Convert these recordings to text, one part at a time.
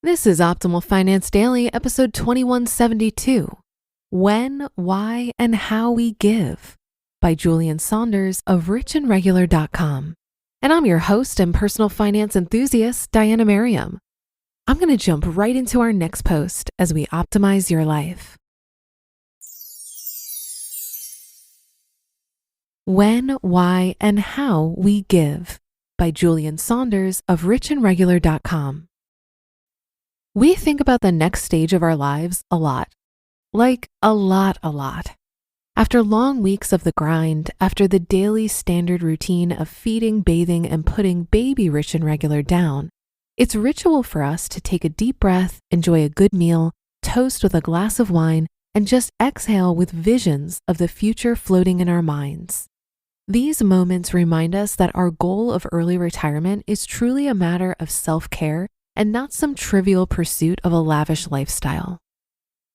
This is Optimal Finance Daily, episode 2172. When, Why, and How We Give by Julien Saunders of richandregular.com. And I'm your host and personal finance enthusiast, Diana Merriam. I'm going to jump right into our next post as we optimize your life. When, Why, and How We Give by Julien Saunders of richandregular.com. We think about the next stage of our lives a lot. Like a lot. After long weeks of the grind, after the daily standard routine of feeding, bathing, and putting baby Rich and Regular down, it's ritual for us to take a deep breath, enjoy a good meal, toast with a glass of wine, and just exhale with visions of the future floating in our minds. These moments remind us that our goal of early retirement is truly a matter of self-care and not some trivial pursuit of a lavish lifestyle.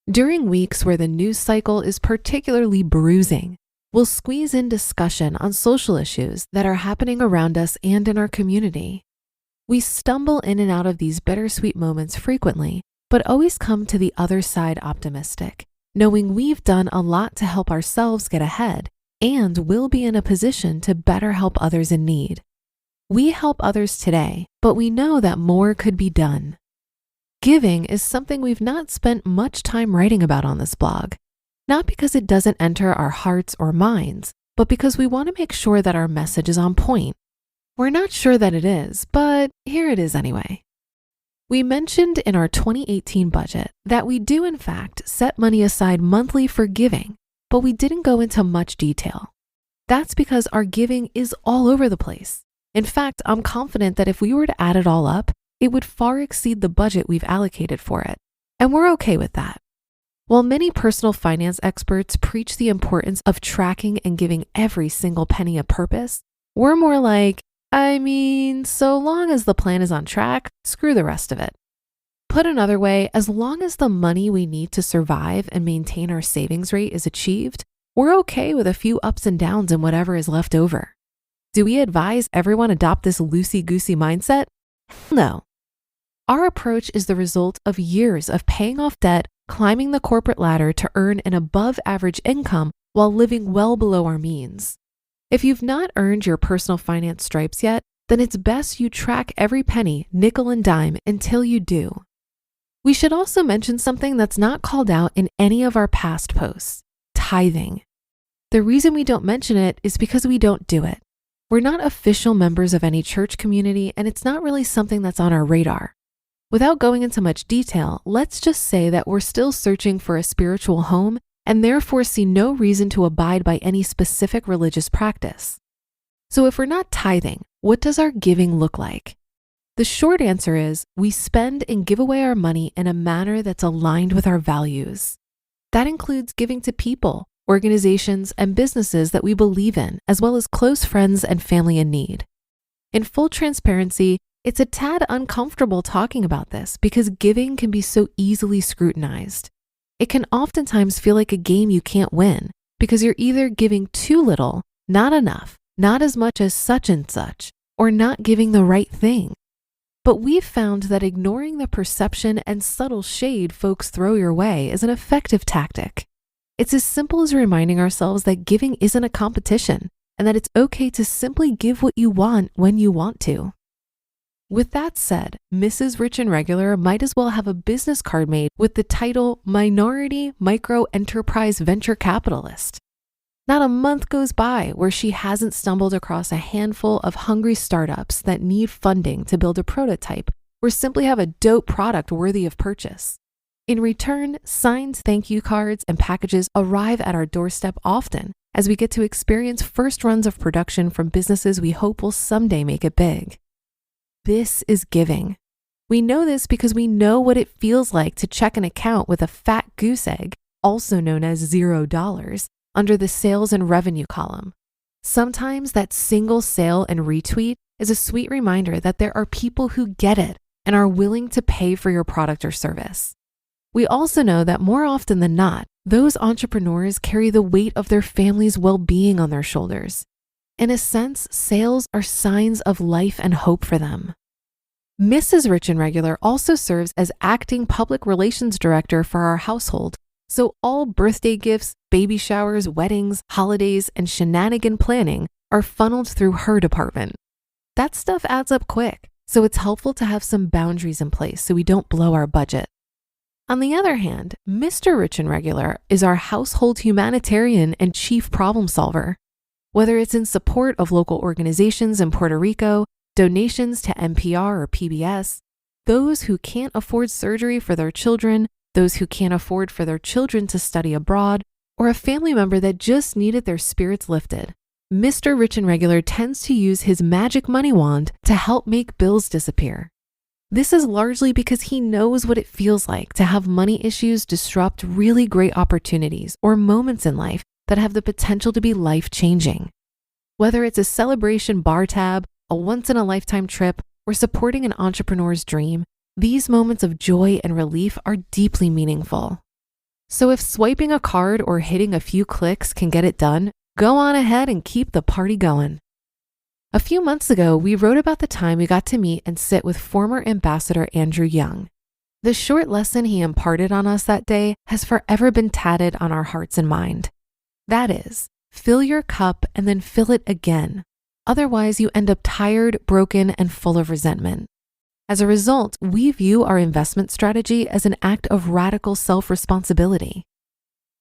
During weeks where the news cycle is particularly bruising, we'll squeeze in discussion on social issues that are happening around us and in our community. We stumble in and out of these bittersweet moments frequently, but always come to the other side optimistic, knowing we've done a lot to help ourselves get ahead and will be in a position to better help others in need. We help others today, but we know that more could be done. Giving is something we've not spent much time writing about on this blog, not because it doesn't enter our hearts or minds, but because we want to make sure that our message is on point. We're not sure that it is, but here it is anyway. We mentioned in our 2018 budget that we do in fact set money aside monthly for giving, but we didn't go into much detail. That's because our giving is all over the place. In fact, I'm confident that if we were to add it all up, it would far exceed the budget we've allocated for it. And we're okay with that. While many personal finance experts preach the importance of tracking and giving every single penny a purpose, we're more like, so long as the plan is on track, screw the rest of it. Put another way, as long as the money we need to survive and maintain our savings rate is achieved, we're okay with a few ups and downs in whatever is left over. Do we advise everyone adopt this loosey-goosey mindset? No. Our approach is the result of years of paying off debt, climbing the corporate ladder to earn an above-average income while living well below our means. If you've not earned your personal finance stripes yet, then it's best you track every penny, nickel and dime until you do. We should also mention something that's not called out in any of our past posts: tithing. The reason we don't mention it is because we don't do it. We're not official members of any church community, and it's not really something that's on our radar. Without going into much detail, let's just say that we're still searching for a spiritual home and therefore see no reason to abide by any specific religious practice. So if we're not tithing, what does our giving look like? The short answer is we spend and give away our money in a manner that's aligned with our values. That includes giving to people, organizations, and businesses that we believe in, as well as close friends and family in need. In full transparency, it's a tad uncomfortable talking about this because giving can be so easily scrutinized. It can oftentimes feel like a game you can't win because you're either giving too little, not enough, not as much as such and such, or not giving the right thing. But we've found that ignoring the perception and subtle shade folks throw your way is an effective tactic. It's as simple as reminding ourselves that giving isn't a competition and that it's okay to simply give what you want when you want to. With that said, Mrs. Rich and Regular might as well have a business card made with the title Minority Micro Enterprise Venture Capitalist. Not a month goes by where she hasn't stumbled across a handful of hungry startups that need funding to build a prototype or simply have a dope product worthy of purchase. In return, signed thank you cards and packages arrive at our doorstep often as we get to experience first runs of production from businesses we hope will someday make it big. This is giving. We know this because we know what it feels like to check an account with a fat goose egg, also known as $0, under the sales and revenue column. Sometimes that single sale and retweet is a sweet reminder that there are people who get it and are willing to pay for your product or service. We also know that more often than not, those entrepreneurs carry the weight of their family's well-being on their shoulders. In a sense, sales are signs of life and hope for them. Mrs. Rich and Regular also serves as acting public relations director for our household, so all birthday gifts, baby showers, weddings, holidays, and shenanigan planning are funneled through her department. That stuff adds up quick, so it's helpful to have some boundaries in place so we don't blow our budget. On the other hand, Mr. Rich and Regular is our household humanitarian and chief problem solver. Whether it's in support of local organizations in Puerto Rico, donations to NPR or PBS, those who can't afford surgery for their children, those who can't afford for their children to study abroad, or a family member that just needed their spirits lifted, Mr. Rich and Regular tends to use his magic money wand to help make bills disappear. This is largely because he knows what it feels like to have money issues disrupt really great opportunities or moments in life that have the potential to be life-changing. Whether it's a celebration bar tab, a once-in-a-lifetime trip, or supporting an entrepreneur's dream, these moments of joy and relief are deeply meaningful. So if swiping a card or hitting a few clicks can get it done, go on ahead and keep the party going. A few months ago, we wrote about the time we got to meet and sit with former Ambassador Andrew Young. The short lesson he imparted on us that day has forever been tatted on our hearts and mind. That is, fill your cup and then fill it again. Otherwise, you end up tired, broken, and full of resentment. As a result, we view our investment strategy as an act of radical self-responsibility.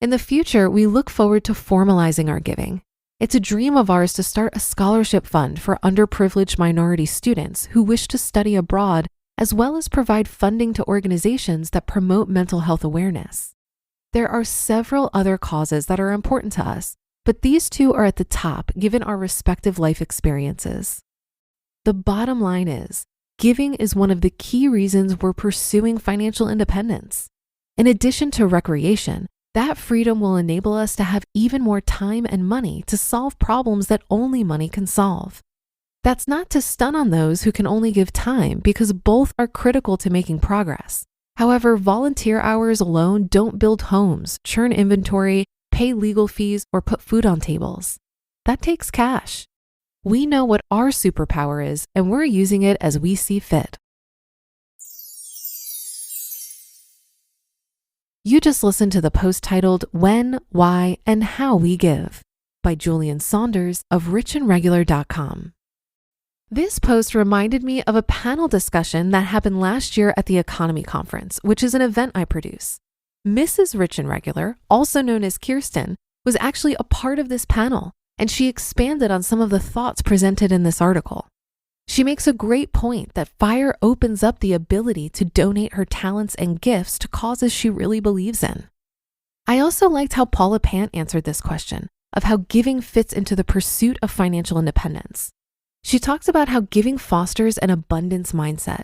In the future, we look forward to formalizing our giving. It's a dream of ours to start a scholarship fund for underprivileged minority students who wish to study abroad, as well as provide funding to organizations that promote mental health awareness. There are several other causes that are important to us, but these two are at the top given our respective life experiences. The bottom line is, giving is one of the key reasons we're pursuing financial independence. In addition to recreation, that freedom will enable us to have even more time and money to solve problems that only money can solve. That's not to stun on those who can only give time, because both are critical to making progress. However, volunteer hours alone don't build homes, churn inventory, pay legal fees, or put food on tables. That takes cash. We know what our superpower is, and we're using it as we see fit. You just listened to the post titled When, Why, and How We Give by Julien Saunders of richandregular.com. This post reminded me of a panel discussion that happened last year at the Economy Conference, which is an event I produce. Mrs. Rich and Regular, also known as Kirsten, was actually a part of this panel, and she expanded on some of the thoughts presented in this article. She makes a great point that FIRE opens up the ability to donate her talents and gifts to causes she really believes in. I also liked how Paula Pant answered this question of how giving fits into the pursuit of financial independence. She talks about how giving fosters an abundance mindset.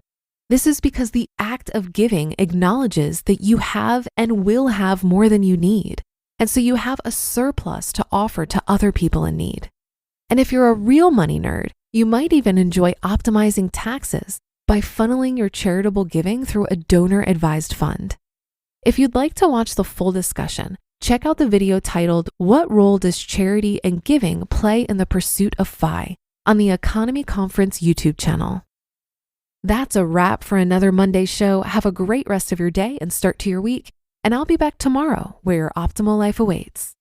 This is because the act of giving acknowledges that you have and will have more than you need, and so you have a surplus to offer to other people in need. And if you're a real money nerd, you might even enjoy optimizing taxes by funneling your charitable giving through a donor-advised fund. If you'd like to watch the full discussion, check out the video titled What Role Does Charity and Giving Play in the Pursuit of FI on the Economy Conference YouTube channel. That's a wrap for another Monday show. Have a great rest of your day and start to your week, and I'll be back tomorrow where your optimal life awaits.